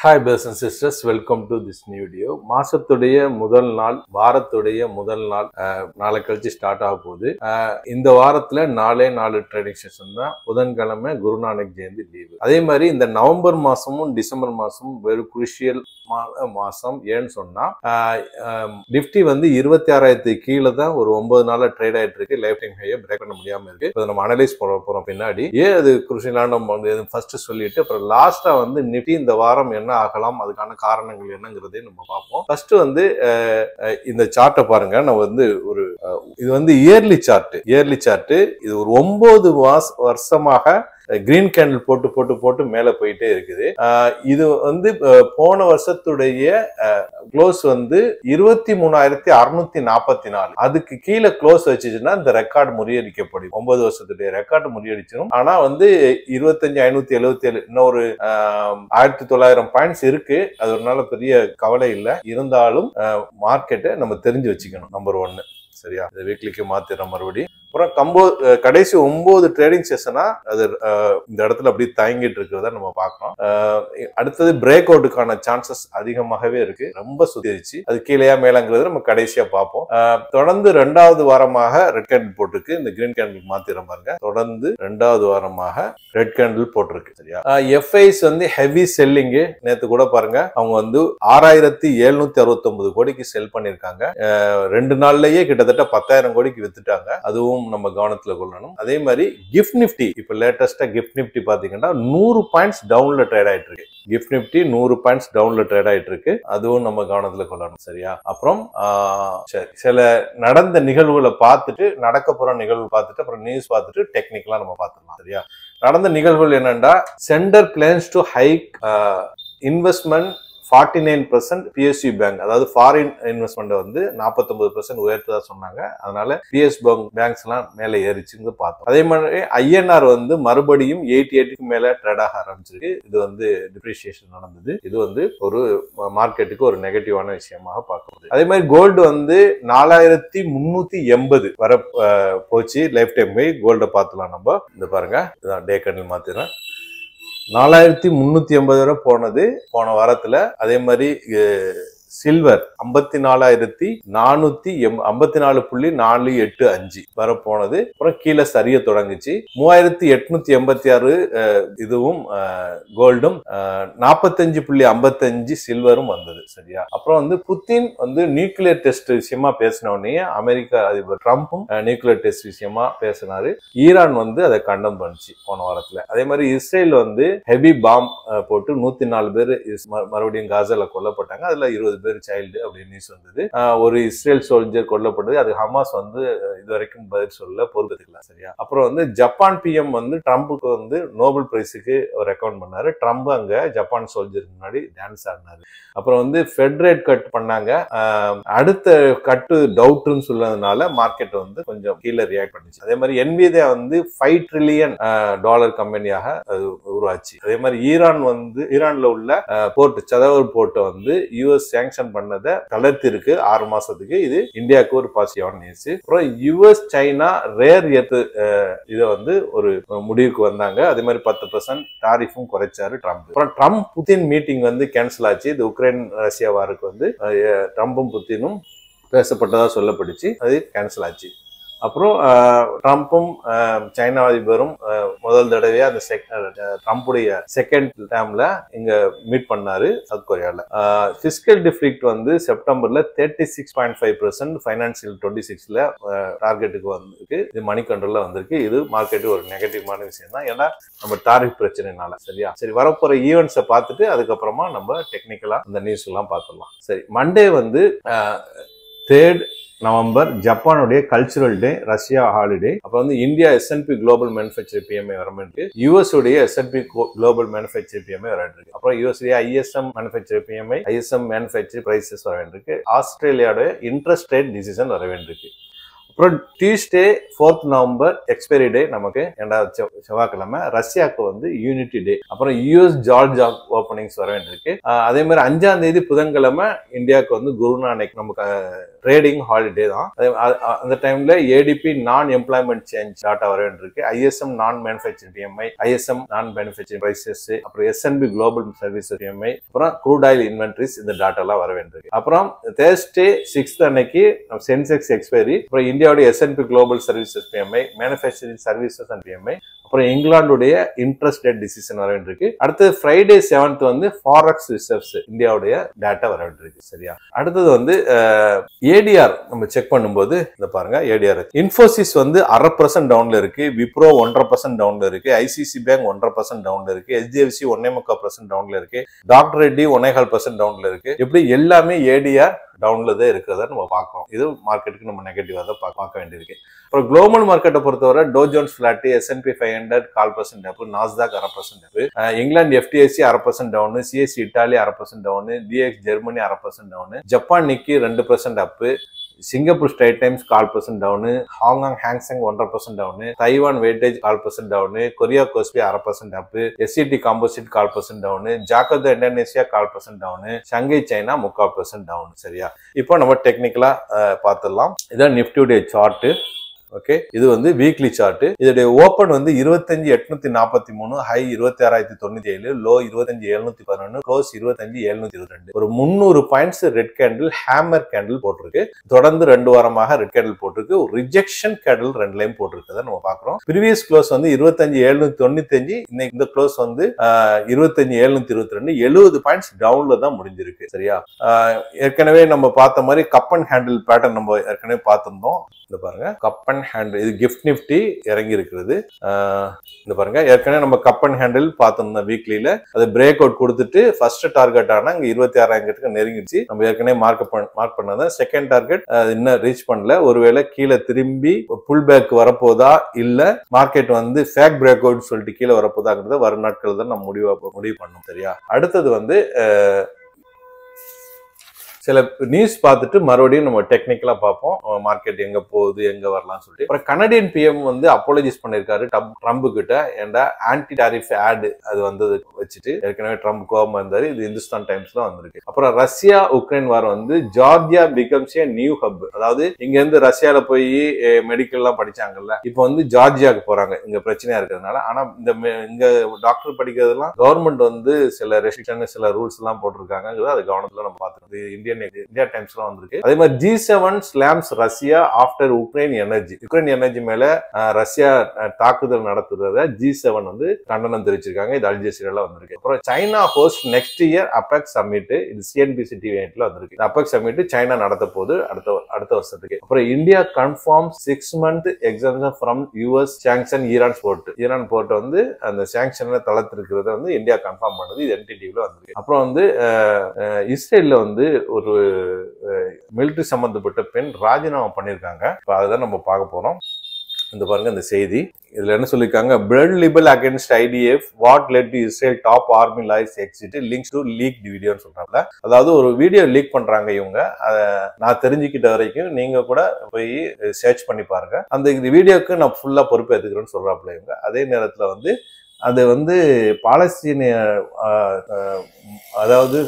Hi brothers and sisters, welcome to this new video. மாசத்துடைய முதல் நாள், வாரத்துடைய முதல் நாள் நாளை கழிச்சு ஸ்டார்ட் ஆக போகுது. இந்த வாரத்துல நாலு ட்ரேடிங் செஷன் தான். புதன்கிழமை குருநானக் ஜெயந்தி லீவு. அதே மாதிரி இந்த நவம்பர் மாசமும் டிசம்பர் மாசமும் வெறும் குரூஷியல் மாசம். ஏன்னு சொன்னா நிப்டி வந்து 26,000 கீழே தான் ஒரு 9 நாளா ட்ரேட் ஆயிட்டு இருக்கு. லைஃப் டைம் ஹையை பிரேக் பண்ண முடியாம இருக்கு. இப்போ நம்ம அனலைஸ் போறோம் பின்னாடி. ஏன் அது குரூஷியலான ஃபர்ஸ்ட் சொல்லிட்டு அப்புறம் லாஸ்டா வந்து நிப்டி இந்த வாரம் என்ன ஆகலாம், அதுக்கான காரணங்கள் என்னங்கிறதே நம்ம பார்ப்போம். ஃபர்ஸ்ட் வந்து இந்த சார்ட்டை பாருங்க. நான் வந்து இது வந்து இயர்லி சார்ட். இது ஒரு 9 வருஷமாக கிரீன் கேண்டில் போட்டு மேல போயிட்டே இருக்குது. இது வந்து போன வருஷத்துடைய க்ளோஸ் வந்து 23,644. அதுக்கு கீழே க்ளோஸ் வச்சுச்சுன்னா இந்த ரெக்கார்டு முறியடிக்கப்படும். 9 வருஷத்துடைய ரெக்கார்டு முறியடிச்சிடும். ஆனா வந்து 25,577 இன்னொரு 1,900 பாயிண்ட்ஸ் இருக்கு. அது ஒரு நாள் பெரிய கவலை இல்லை. இருந்தாலும் மார்க்கெட்டை நம்ம தெரிஞ்சு வச்சுக்கணும். நம்பர் 1. சரியா? இந்த வீக்லிக்கு மாத்திரம் மறுபடியும் அப்புறம் கடைசி 9 ட்ரேடிங் செஷனா அது இந்த இடத்துல அப்படி தயங்கிட்டு இருக்கிறத நம்ம பார்க்கணும். அடுத்தது பிரேக் அவுட்டுக்கான சான்சஸ் அதிகமாகவே இருக்கு. ரொம்ப சுத்திருச்சு. அது கீழேயா மேலங்கிறது நம்ம கடைசியா பார்ப்போம். தொடர்ந்து 2வது வாரமாக ரெட் கேண்டில் போட்டிருக்கு. இந்த கிரீன் கேண்டில் மாத்திரம் பாருங்க. தொடர்ந்து 2வது வாரமாக ரெட் கேண்டில் போட்டிருக்கு. சரியா? எஃப்ஐஸ் வந்து ஹெவி செல்லிங். நேத்து கூட பாருங்க, அவங்க வந்து 6,769 கோடிக்கு செல் பண்ணிருக்காங்க. 2 நாள்லயே கிட்டத்தட்ட 10,000 கோடிக்கு வித்துட்டாங்க. அதுவும் நம்ம கவனத்துல கொள்ளணும். அதே மாதிரி கிஃப்ட் நிப்டி, இப்ப லேட்டஸ்டா கிஃப்ட் நிப்டி பாத்தீங்கன்னா 100 பாயிண்ட்ஸ் டவுன்ல ட்ரேட் ஆயிட்டு இருக்கு. கிஃப்ட் நிப்டி 100 பாயிண்ட்ஸ் டவுன்ல ட்ரேட் ஆயிட்டு இருக்கு. அதுவும் நம்ம கவனத்துல கொள்ளணும். சரியா? அப்புறம் சில நடந்த நிகழ்வுகளை பார்த்துட்டு, நடக்க போற நிகழ்வு பார்த்துட்டு, அப்புறம் நியூஸ் பார்த்துட்டு டெக்னிக்கலா நம்ம பார்த்துக்கலாம். சரியா? நடந்த நிகழ்வுகள் என்னன்னா, centre plans to hike investment 49% PSU bank, அதாவது ஃபாரின் இன்வெஸ்ட்மெண்ட் வந்து 49% உயர்த்ததா சொன்னாங்க. அதனால பிஎஸ் பேங்க்ஸ் எல்லாம் மேல ஏறிச்சுன்னு பார்த்தோம். அதே மாதிரி INR வந்து மறுபடியும் 88க்கு மேல ட்ரேட் ஆக ஆரம்பிச்சிருக்கு. இது வந்து டிப்ரிசியேஷன் நடந்தது. இது வந்து ஒரு மார்க்கெட்டுக்கு ஒரு நெகட்டிவான விஷயமாக பார்க்கப்படுது. அதே மாதிரி கோல்டு வந்து 4,380 வர போச்சு. லைஃப் டைம் போய் கோல்டை பார்த்துலாம். நம்ம இந்த பாருங்க, இதான் டே கேண்டில் மாத்திரம் 4,380 வரை போனது போன வாரத்துல. அதே மாதிரி சில்வர் 54,485 வர போனது. அப்புறம் கீழே சரிய தொடங்குச்சு. 3,886 இதுவும் கோல்டும், 45,55 சில்வரும் வந்தது. சரியா? அப்புறம் வந்து புத்தின் வந்து நியூக்ளியர் டெஸ்ட் விஷயமா பேசின உடனே அமெரிக்கா அதிபர் ட்ரம்ப்பும் நியூக்ளியர் டெஸ்ட் விஷயமா பேசினாரு. ஈரான் வந்து அதை கண்டம் பண்ணுச்சு போன வாரத்துல. அதே மாதிரி இஸ்ரேல் வந்து ஹெவி பாம் போட்டு 104 பேர் மறுபடியும் காசால கொல்லப்பட்டாங்க. அதுல 20 பேர் சைல்டு அப்படின்னு நியூஸ் வந்தது. ஒரு இஸ்ரேல் சோல்ஜர் கொல்லப்பட்டது. அது ஹமாஸ் வந்து இதுவரைக்கும் பதில் சொல்ல பொறுப்பதுக்கலாம். சரியா? அப்புறம் வந்து ஜப்பான் பிஎம் வந்து ட்ரம்புக்கு வந்து நோபல் பிரைஸுக்கு ரெக்கமெண்ட் பண்ணாரு. ட்ரம்ப் அங்க ஜப்பான் சோல்ஜருக்கு முன்னாடி டான்ஸ் ஆடினாரு. அப்புறம் வந்து ஃபெட் ரேட் கட் பண்ணாங்க. அடுத்த கட்டு டவுட்னு சொன்னதுனால மார்க்கெட் வந்து கொஞ்சம் கீழே ரியாக்ட் பண்ணிச்சு. அதே மாதிரி என்விடியா வந்து $5 trillion கம்பெனியாக அது உருவாச்சு. அதே மாதிரி ஈரான்ல உள்ள போர்ட் சதவர் போர்ட்டை வந்து US சாங்ஷன் பண்ணதை தளர்த்தி இருக்கு 6 மாசத்துக்கு. இது இந்தியாவுக்கு ஒரு பாசிட்டிவான நியூஸ். அப்புறம் US சைனா ரேர் எர்த் இதை வந்து ஒரு முடிவுக்கு வந்தாங்க. அதே மாதிரி 10% டாரிஃபும் குறைச்சாரு ட்ரம்ப். அப்புறம் ட்ரம்ப் புத்தின் மீட்டிங் வந்து கேன்சல் ஆச்சு. இது உக்ரைன் ரஷ்யா வாருக்கு வந்து ட்ரம்பும் புத்தினும் பேசப்பட்டதா சொல்லப்பட்டுச்சு. அது கேன்சல் ஆச்சு. அப்புறம் ட்ரம்ப்பும் சைனா அதிபரும் முதல் தடவையா அந்த ட்ரம்புடைய செகண்ட் டேர்ம்ல இங்க மீட் பண்ணாரு சவுத் கொரியால. பிஸ்கல் டிஃபிளிக்ட் வந்து செப்டம்பர்ல 36.5%, ஃபைனான்சியல் 26ல டார்கெட்டுக்கு வந்திருக்கு. இது மணி கண்ட்ரோல்ல வந்திருக்கு. இது மார்க்கெட்டுக்கு ஒரு நெகட்டிவான விஷயம் தான். ஏன்னா நம்ம டாரிஃப் பிரச்சனைனால. சரியா? சரி, வரப்போற ஈவெண்ட்ஸை பார்த்துட்டு அதுக்கப்புறமா நம்ம டெக்னிக்கலா அந்த நியூஸ் எல்லாம் பார்த்துடலாம். சரி, மண்டே வந்து 3rd நவம்பர் ஜப்பானுடைய கல்ச்சுரல் டே, ரஷ்யா ஹாலிடே. அப்புறம் வந்து India S&P global manufacture PMI வரவேண்டிருக்கு. US உடைய S&P குளோபல் மேனுஃபேக்சர் PMI வரவேண்டிருக்கு. அப்புறம் US உடைய ISM manufacture PMI, ISM manufacture prices வரவேண்டிருக்கு. ஆஸ்திரேலியாவுடைய இன்ட்ரெஸ்ட் ரேட் டிசிஷன் வரவேண்டிருக்கு. அப்புறம் டியூஸ்டே 4th நவம்பர் எக்ஸ்பைரி டே நமக்கு செவ்வாய்க்கிழமை. ரஷ்யாவுக்கு வந்து யூனிட்டி டே. அப்புறம் யூஎஸ் ஜார்ஜ் ஓப்பனிங்ஸ் வர வேண்டியிருக்கு. அதே மாதிரி 5ஆம் தேதி புதன்கிழமை இந்தியாவுக்கு வந்து குருநானக் நமக்கு ட்ரேடிங் ஹாலிடே தான். அந்த டைம்ல ஏடிபி நான் எம்ப்ளாய்மெண்ட் சேஞ்ச் டாட்டா வர வேண்டியிருக்கு. ஐஎஸ்எம் நான் மேனுஃபேக்சரிங் பிஎம்ஐ, ஐஎஸ்எம் நான் மேனுஃபேக்சரிங் பிரைசஸ், அப்புறம் எஸ்என்பி குளோபல் சர்வீஸ் பிஎம்ஐ, அப்புறம் க்ரூட் ஆயில் இன்வென்ட்ரிஸ், இந்த டாட்டா எல்லாம் வர வேண்டியிருக்கு. அப்புறம் தேர்ஸ்டே 6th அன்னைக்கு சென்செக்ஸ் எக்ஸ்பைரி, அப்புறம் இந்தியாவுடைய SNP global services BMI, manufacturing services and BMI, அப்புறம் இங்கிலாந்துடைய இன்ட்ரெஸ்ட் ரேட் டிசிஷன் வர வேண்டியிருக்கு. அடுத்தது ஃப்ரைடே 7th வந்து ஃபாரெக்ஸ் ரிசர்வ்ஸ் இந்தியாவுடைய டேட்டா வர வேண்டியிருக்கு. சரியா? அடுத்தது வந்து ஏடிஆர் நம்ம செக் பண்ணும்போது இந்த பாருங்க, ஏடிஆர் இன்ஃபோசிஸ் வந்து 1/2% டவுன்ல இருக்கு, விப்ரோ 1.5% டவுன்ல இருக்கு, ஐசிசி பேங்க் 1.5% டவுன்ல இருக்கு, HDFC 1.25% டவுன்ல இருக்கு, டாக்டர் ரெட்டி 1.25% டவுன்ல இருக்கு. எப்படி எல்லாமே ஏடிஆர் டவுன்ல தான் இருக்கிறத நம்ம பார்க்கறோம். இது மார்க்கெட்டுக்கு நம்ம நெகட்டிவா தான் பார்க்க வேண்டியிருக்கு. அப்புறம் குளோபல் மார்க்கெட்டை பொறுத்தவரை Dow Jones flat, S&P 500 1/4% up, Nasdaq 1/2% up, England FTSE 1/2% down, CSE Italy 1/2% down, DX Germany 1/2% down, Japan Nikkei 2% up, Singapore Straits Times 1/4% down, Hong Kong Hang Seng 1.5% down, Taiwan weightage 1/4% down, Korea KOSPI 1/2% up, SCT composite 1/4% down, Jakarta Indonesia 1/4% down, Shanghai China 3/4% down. சரியா? இப்போ நம்ம டெக்னிக்கலா பார்த்துடலாம். இதான் நிஃப்டியுடைய chart. Okay, இது வந்து weekly chart. இதோட open வந்து 25,843, ஹை 26,097, லோ 25,711, க்ளோஸ் 25,722. ஒரு 300 points red candle, hammer candle போட்டிருக்கு. தொடர்ந்து 2 வாரமாக ரெட் கேண்டில் போட்டிருக்கு. ஒரு ரிஜெக்ஷன் கேண்டில் 2 லைன் போட்டிருக்கதை நம்ம பாக்குறோம். ப்ரீவியஸ் க்ளோஸ் வந்து 25,795, இன்னைக்கு இந்த க்ளோஸ் வந்து 25,722, 70 பாயிண்ட்ஸ் டவுன்ல தான் முடிஞ்சிருக்கு. சரியா? ஏற்கனவே நம்ம பார்த்த மாதிரி கப் அண்ட் ஹேண்டில் பேட்டர்ன் நம்ம ஏற்கனவே பார்த்திருந்தோம். இந்த பாருங்க, கப் அண்ட் ஹேண்டில், இது கிஃப்ட் நிஃப்டி இறங்கி இருக்கிறது. இந்த பாருங்க, ஏற்கனவே நம்ம கப் அண்ட் ஹேண்டில் பார்த்திருந்தோம் வீக்லியில. அது பிரேக் அவுட் கொடுத்துட்டு ஃபர்ஸ்ட் டார்கெட் ஆனா இங்க 26,000 நெருங்கிடுச்சு. நம்ம ஏற்கனவே மார்க் பண்ணது. செகண்ட் டார்கெட் இன்னும் ரீச் பண்ணல. ஒருவேளை கீழே திரும்பி புல் பேக் வரப்போதா, இல்ல மார்க்கெட் வந்து ஃபேக் பிரேக் அவுட் சொல்லிட்டு கீழே வரப்போதாங்கிறத வரும் நாட்கள் தான் நம்ம முடிவு பண்ணணும். சரியா? அடுத்தது வந்து சில நியூஸ் பார்த்துட்டு மறுபடியும் நம்ம டெக்னிக்கலா பார்ப்போம், மார்க்கெட் எங்க போகுது, எங்க வரலாம் சொல்லிட்டு. அப்புறம் கனடியன் பிஎம் வந்து அப்பாலஜைஸ் பண்ணிருக்காரு ட்ரம்ப் கிட்ட. ஏண்டா ஆன்டி டாரிஃப் ஆட் அது வந்தது வச்சுட்டு ஏற்கனவே ட்ரம்ப் கோபம் இருந்தாரு. இது இந்துஸ்தான் டைம்ஸ் தான் வந்திருக்கு. அப்புறம் ரஷ்யா உக்ரைன் வார் வந்து Georgia becomes a new hub. அதாவது இங்க இருந்து ரஷ்யால போய் மெடிக்கல் எல்லாம் படிச்சாங்கல்ல, இப்போ வந்து ஜார்ஜியாவுக்கு போறாங்க இங்க பிரச்சனையா இருக்கிறதுனால. ஆனா இங்க டாக்டர் படிக்கிறதுலாம் கவர்மெண்ட் வந்து சில ரெஸ்ட்ரிக்ஷன், சில ரூல்ஸ் எல்லாம் போட்டிருக்காங்க. அது கவனத்துல நம்ம பார்த்துருக்கோம். இந்தியா டைம்ஸ்ல வந்திருக்கு. அதே மாதிரி G7 slams Russia after Ukraine energy மேல ரஷ்யா தாக்குதல் நடத்துறத G7 வந்து கண்டனம் தெரிவிச்சிருக்காங்க. இது அல்ஜசீரால வந்திருக்கு. அப்புறம் China host next year APEC summit, இது CNBC டிவில வந்திருக்கு. அபெக் சமிட் சைனா நடத்த போது அடுத்த வருஷத்துக்கு. அப்புறம் India confirm 6 month exemption from US sanction Iran port வந்து அந்த சாங்ஷன்ல தளர்த்திருக்கிறத வந்து இந்தியா கன்ஃபார்ம் பண்ணது. இது NTTVல வந்திருக்கு. அப்புறம் வந்து இஸ்ரேல்ல வந்து ஒரு மிலிட்டரி சம்பந்தப்பட்ட பெண் ராஜினாமா பண்ணிருக்காங்க. அதுதான் நம்ம பார்க்க போறோம். இந்த பாருங்க இந்த செய்தி. இதுல என்ன சொல்லிருக்காங்க, blood libel against IDF, what led to Israel top army lies exit links to leak வீடியோன்னு சொல்றாங்க. அதாவது ஒரு வீடியோ லீக் பண்றாங்க இவங்க. நான் தெரிஞ்சுக்கிட்ட வரைக்கும் நீங்க கூட போய் சர்ச் பண்ணி பாருங்க. அந்த வீடியோக்கு நான் ஃபுல்லா பொறுப்பு எடுத்துக்கிறேன்னு சொல்றாப்புல இவங்க. அதே நேரத்துல வந்து அது வந்து பாலஸ்தீனிய அதாவது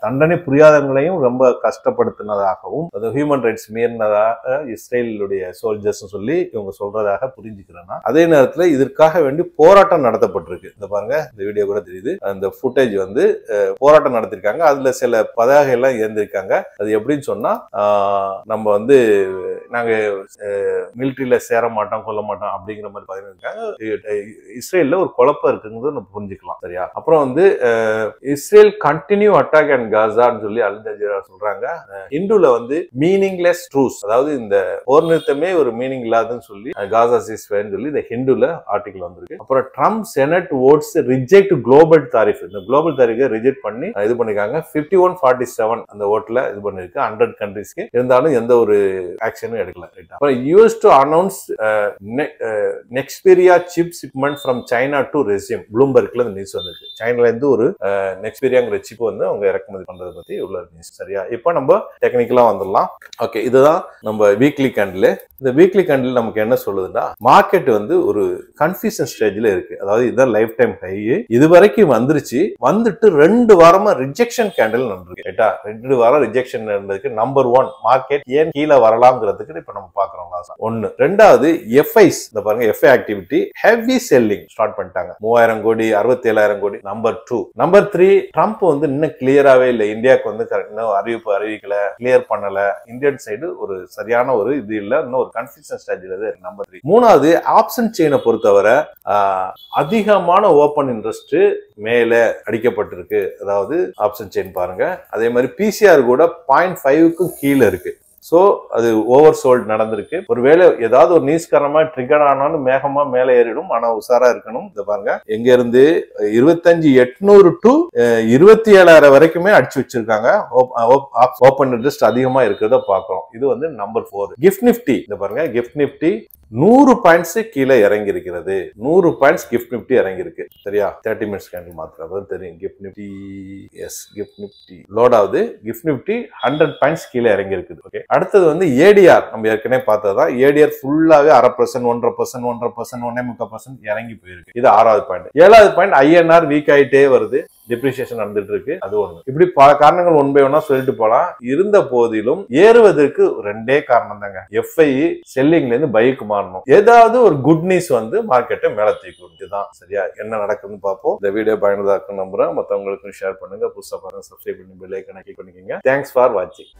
தண்டனை புரியாதவங்களையும் ரொம்ப கஷ்டப்படுத்தினதாகவும், அது ஹியூமன் ரைட்ஸ் மீறினதாக இஸ்ரேலுடைய சோல்ஜர்ஸ் சொல்லி இவங்க சொல்றதாக புரிஞ்சுக்கிறேன்னா, அதே நேரத்தில் இதற்காக வேண்டி போராட்டம் நடத்தப்பட்டிருக்கு. இந்த பாருங்க, இந்த வீடியோ கூட தெரியுது. அந்த ஃபுட்டேஜ் வந்து போராட்டம் நடத்திருக்காங்க. அதுல சில பதாகை எல்லாம் ஏந்திருக்காங்க. அது எப்படின்னு சொன்னா, நம்ம வந்து நாங்க மிலிட்டரியில சேர மாட்டோம், கொல்ல மாட்டோம் அப்படிங்கிற மாதிரி பதினிருக்காங்க. இஸ்ரேல்ல ஒரு குழப்பம் இருக்குங்கிறது நம்ம புரிஞ்சுக்கலாம். சரியா? அப்புறம் வந்து இஸ்ரேல் கண்டினியூ அட்டாக் அண்ட் காசான்னு சொல்லி அல் ஜசீரா சொல்றாங்க. ஹிந்துல வந்து மீனிங்லெஸ் ட்ரூஸ், அதாவது இந்த போர் நிறுத்தமே ஒரு மீனிங் இல்லாதுன்னு சொல்லி காசா சீஸ்ஃபயர்னு சொல்லி இந்த ஹிந்துல ஆர்டிகல் வந்திருக்கு. அப்புறம் Trump Senate votes reject global tariff, இந்த குளோபல் தாரிஃபை ரிஜெக்ட் பண்ணி இது பண்ணிருக்காங்க. 51-47 அந்த ஓட்ல இது பண்ணிருக்கு 100 கண்ட்ரீஸ்க்கு. இருந்தாலும் எந்த ஒரு ஆக்ஷனும் எடுக்கல. அப்புறம் US to announce Nexperia chip shipment from China to resume. ப்ளூம்பர்க்ல இந்த நியூஸ் வந்திருக்கு. சைனால இருந்து ஒரு நெக்ஸ்பீரியாங்கிற சிப் வந்து அவங்க இறக்குமதி பண்றதை பத்தி உள்ள நியூஸ். சரியா? இப்போ நம்ம டெக்னிக்கலா வந்துடலாம். ஓகே, இதுதான் நம்ம வீக்லி கேண்டில். இந்த வீக்லி கேண்டில் நமக்கு என்ன சொல்லுதுன்னா மார்க்கெட் வந்து ஒரு கன்ஃபியூஷன் ஸ்டேஜ்ல இருக்கு. அதாவது இதுதான் லைஃப் டைம் ஹை, இது வரைக்கும் வந்துருச்சு, வந்துட்டு 2 வாரமா ரிஜெக்ஷன் கேண்டில் நடந்திருக்கு. ரைட்டா, 2 வாரம் ரிஜெக்ஷன் நடந்ததுக்கு நம்பர் 1 மார்க்கெட் ஏன் கீழே வரலாம்ங்கிறதுக்கு இப்ப நம்ம பாக்குறோம். ஒன்னு. ரெண்டாவது எஃப்ஐஸ், இந்த பாருங்க FI activity heavy selling start பண்ணிட்டாங்க. 3000 கோடி 67,000 கோடி. நம்பர் 2. நம்பர் 3, ட்ரம்ப் வந்து இன்னும் கிளியராவே இல்லை, இந்தியாவுக்கு வந்து இன்னும் அறிவிக்கல, கிளியர் பண்ணல. இந்தியன் சைடு ஒரு சரியான ஒரு இது இல்ல, இன்னும் ஒரு கன்ஃபியூஷன் ஸ்டேஜ்ல இருக்கு. நம்பர் 3. மூணாவது ஆப்ஷன் செயினை பொறுத்தவரை அதிகமான ஓபன் இன்ட்ரெஸ்ட் மேல அடிக்கப்பட்டிருக்கு. அதாவது ஆப்ஷன் செயின் பாருங்க, அதே மாதிரி பிசிஆர் கூட 0.5க்கும் கீழே இருக்கு. சோ அது ஓவர் சோல்ட் நடந்திருக்கு. ஒருவேளை ஏதாவது ஒரு நியூஸ் காரணமா ட்ரிகர் ஆனாலும் மேகமா மேல ஏறிடும், ஆனா உஷாரா இருக்கணும். இத பாருங்க, எங்க இருந்து 25,800 டு 27,000 வரைக்குமே அடிச்சு வச்சிருக்காங்க. ஓப்பன் இன்ட்ரெஸ்ட் அதிகமா இருக்கிறத பாக்குறோம். இது வந்து நம்பர் 4. கிஃப்ட் நிப்டி, இந்த பாருங்க கிஃப்ட் நிப்டி 100 பாயிண்ட்ஸ் கீழே இறங்கி இருக்கிறது. 100 பாயிண்ட்ஸ் கிஃப்ட் நிப்டி இறங்கி இருக்கு. சரியா, 30 மினிட்ஸ் கேண்டில் மாத்திரம் தெரியும். Gift Nifty, yes gift Nifty load ஆகுது. கிஃப்ட் நிப்டி 100 பாயிண்ட்ஸ் கீழே இறங்கி இருக்குது. ஓகே, அடுத்தது வந்து ஏடிஆர், நம்ம ஏற்கனவே பார்த்ததுதான். ஏடிஆர் ஃபுல்லாவே 0.5%, 1.5%, 1.5%, 1.5% இறங்கி போயிருக்கு. இது 6வது பாயிண்ட். 7வது பாயிண்ட் ஐஎன்ஆர் வீக் ஆயிட்டே வருது, டிப்ரிசியேஷன் நடந்துட்டு இருக்கு. அது ஒண்ணு. இப்படி பல காரணங்கள் ஒன் பை ஒன்னா சொல்லிட்டு போலாம். இருந்த போதிலும் ஏறுவதற்கு 2 காரணம் தாங்க. எஃப்ஐ செல்லிங்ல இருந்து பைக்கு மாறணும், ஏதாவது ஒரு குட் நியூஸ் வந்து மார்க்கெட்டை மேல தூக்கி. இதுதான் சரியா, என்ன நடக்குதுன்னு பார்ப்போம். இந்த வீடியோ பயனுள்ளதா இருக்குன்னு நம்புறேன். மற்றவங்களுக்கும் ஷேர் பண்ணுங்க. புதுசா பாருங்க, சப்ஸ்கிரைப் பண்ணி பெல் ஐகானை கிளிக் பண்ணிக்கோங்க. தேங்க்ஸ் ஃபார் வாட்சிங்.